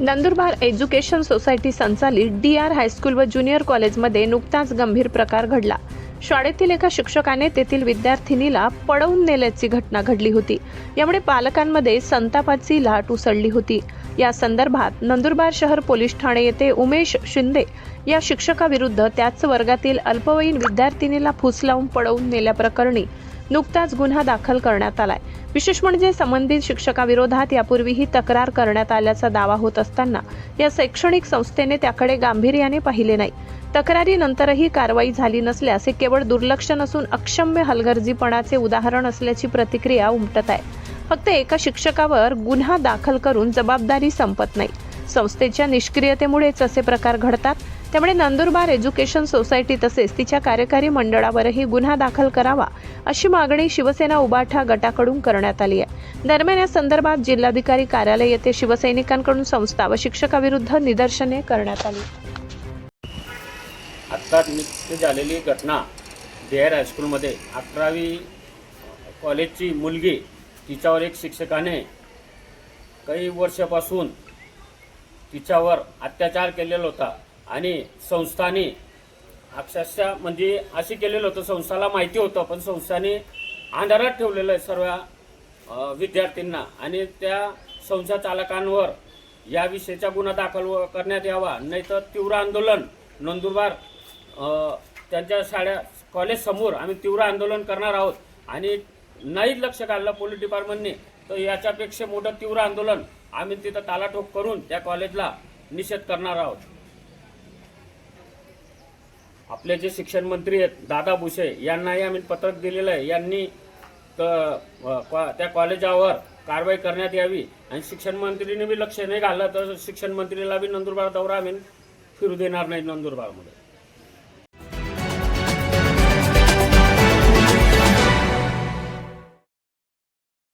Nandurbar education society संचालित DR. High school व junior कॉलेजमध्ये नुकताच गंभीर प्रकार घडला। शाळेतील एका शिक्षकाने तेथील विद्यार्थिनीला पळवून नेल्याची घटना घडली होती। यामुळे पालकांमध्ये संतापाची लाट उसळली होती। या संदर्भात नंदुरबार शहर पोलीस ठाणे येथे उमेश शिंदे या शिक्षकाविरुद्ध त्याच वर्गातील अल्पवयीन विद्यार्थिनीला फुस लावून पळवून नेल्याप्रकरणी नुकताच गुन्हा दाखल करण्यात आलाय। विशेष म्हणजे संबंधित शिक्षकाविरोधात यापूर्वीही तक्रार करण्यात आल्याचा दावा होत असताना या शैक्षणिक संस्थेने त्याकडे गांभीर्याने पाहिले नाही। तक्रारीनंतरही कारवाई झाली नसल्यास हे केवळ दुर्लक्ष नसून अक्षम्य हलगर्जीपणाचे उदाहरण असल्याची प्रतिक्रिया उमटत आहे। फक्त एका शिक्षकावर गुन्हा दाखल करून जबाबदारी संपत नाही। संस्थेच्या निष्क्रियतेमुळेच असे प्रकार घडतात। त्यामुळे नंदुरबार एज्युकेशन सोसायटी तसेच तिच्या कार्यकारी मंडळावरही गुन्हा दाखल करावा अशी मागणी शिवसेना उबाठा गटाकडून करण्यात आली आहे। दरम्यान या संदर्भात जिल्हाधिकारी कार्यालय येथे शिवसैनिकांकडून संस्था व शिक्षकाविरुद्ध निदर्शने करण्यात आली। आता नुकतीच झालेली घटना डी.आर. हायस्कूलमध्ये 11वी कॉलेजची मुलगी तिच्यावर एक शिक्षकाने काही वर्षापासून तिच्यावर अत्याचार केलेला होता आणि संस्थाने अक्षरशः म्हणजे असे केलेलं होतं, संस्थाला माहिती होतं पण संस्थाने अंधारात ठेवलेलं आहे सर्व विद्यार्थ्यांना आणि त्या संस्था चालकांवर या विषयीचा गुन्हा दाखल करण्यात यावा, नाहीतर तीव्र आंदोलन नंदुरबार त्यांच्या शाळा कॉलेज समोर आम्ही तीव्र आंदोलन करणार आहोत आणि नाही लक्ष घाललं पोलीस डिपार्टमेंटने तर याच्यापेक्षा मोठं तीव्र आंदोलन आम्ही तिथं तालाठोक करून त्या कॉलेजला निषेध करणार आहोत। आपले जे शिक्षण मंत्री आहेत दादा भुसे यांनाही आम्ही पत्रक दिलेलं आहे, यांनी त्या कॉलेजावर कारवाई करण्यात यावी आणि शिक्षण मंत्रीने बी लक्ष नाही घाललं तर शिक्षण मंत्रीला बी नंदुरबार दौरा आम्ही फिरू देणार नाही नंदुरबारमध्ये।